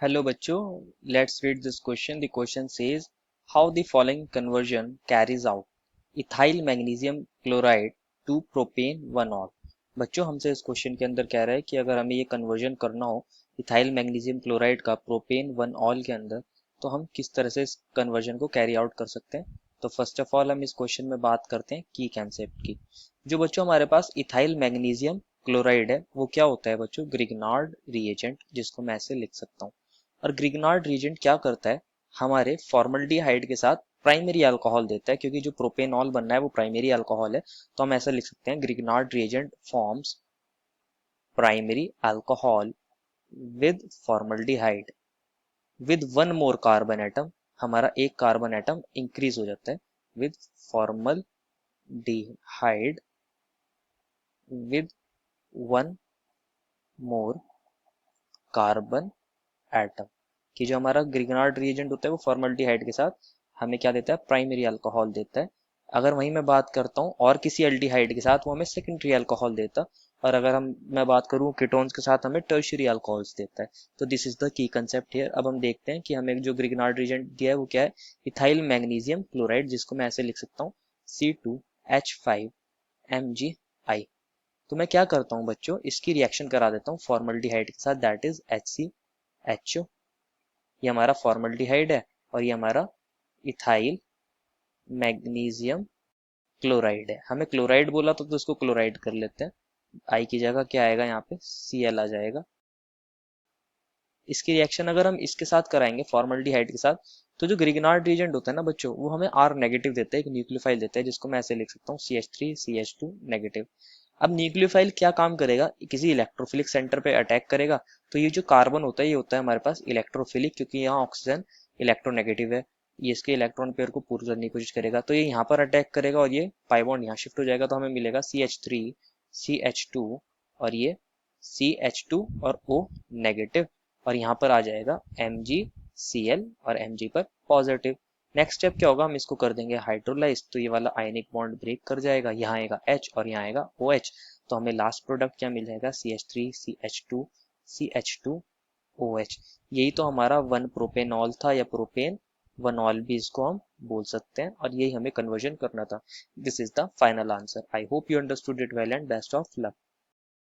Hello बच्चों, let's read this question. The question says how the following conversion carries out ethyl magnesium chloride to propane 1-ol. बच्चों हमसे इस question के अंदर कह रहा है कि अगर हमें ये कन्वर्जन करना हो इथाइल मैग्नीशियम क्लोराइड का प्रोपेन 1-ऑल के अंदर तो हम किस तरह से इस कन्वर्जन को कैरी आउट कर सकते हैं। तो फर्स्ट ऑफ ऑल हम इस क्वेश्चन में बात करते हैं की कंसेप्ट की। जो बच्चों हमारे पास इथाइल मैग्नीशियम क्लोराइड है वो क्या होता है बच्चों, ग्रिग्नार्ड रिएजेंट, जिसको मैं ऐसे लिख सकता हूँ। और ग्रिग्नार्ड रिएजेंट क्या करता है, हमारे फॉर्मल्डिहाइड के साथ प्राइमरी अल्कोहल देता है, क्योंकि जो प्रोपेनॉल बनना है वो प्राइमरी अल्कोहल है। तो हम ऐसा लिख सकते हैं Grignard reagent forms primary alcohol with formaldehyde with one more carbon atom. हमारा एक कार्बन एटम इंक्रीज हो जाता है with formaldehyde with one more carbon atom. कि जो हमारा ग्रिग्नार्ड रिएजेंट होता है वो फॉर्मल्डिहाइड के साथ हमें क्या देता है, प्राइमरी अल्कोहल देता है। अगर वहीं मैं बात करता हूँ और किसी एल्डिहाइड के साथ वो हमें सेकेंडरी अल्कोहल देता। और अगर मैं बात करूँ कीटोन्स के साथ हमें टर्शियरी अल्कोहल्स देता है। तो this is the key concept here. अब हम देखते हैं कि हमें जो ग्रिग्नार्ड रिएजेंट दिया है वो क्या है, इथाइल मैग्नीशियम क्लोराइड, जिसको मैं ऐसे लिख सकता हूँ C2H5MgI। तो मैं क्या करता हूँ बच्चों, इसकी रिएक्शन करा देता हूँ फॉर्मल्डिहाइड के साथ, दैट इज HCHO। ये हमारा फॉर्मल्डिहाइड है और ये हमारा इथाइल मैग्नीशियम क्लोराइड है। हमें क्लोराइड बोला तो इसको क्लोराइड कर लेते हैं। आई की जगह क्या आएगा, यहाँ पे Cl आ जाएगा। इसकी रिएक्शन अगर हम इसके साथ कराएंगे फॉर्मल्डिहाइड के साथ, तो जो ग्रिग्नार्ड रिएजेंट होता है ना बच्चों, वो हमें R नेगेटिव देता है, एक न्यूक्लियोफाइल देता है, जिसको मैं ऐसे लिख सकता हूँ CH3CH2 नेगेटिव। अब न्यूक्लियोफाइल क्या काम करेगा, किसी इलेक्ट्रोफिलिक सेंटर पे अटैक करेगा। तो ये जो कार्बन होता है ये होता है हमारे पास इलेक्ट्रोफिलिक, क्योंकि यहाँ ऑक्सीजन इलेक्ट्रोनेगेटिव है। ये इसके इलेक्ट्रॉन पेयर को पूर्ण करने की कोशिश करेगा, तो ये यहाँ पर अटैक करेगा और ये पाई बॉन्ड यहाँ शिफ्ट हो जाएगा। तो हमें मिलेगा CH3CH2 और ये CH2 और O नेगेटिव, और यहाँ पर आ जाएगा MgCl और Mg पर पॉजिटिव। नेक्स्ट स्टेप क्या होगा, हम इसको कर देंगे हाइड्रोलाइज। तो ये वाला आयनिक बॉन्ड ब्रेक कर जाएगा, यहाँ आएगा H और यहाँ आएगा OH। तो हमें लास्ट प्रोडक्ट क्या मिल जाएगा, CH3CH2CH2OH। यही तो हमारा 1 प्रोपेनॉल था, या प्रोपेन 1-ऑल भी इसको हम बोल सकते हैं, और यही हमें कन्वर्जन करना था। This is the final answer. I hope you understood it well and best of luck.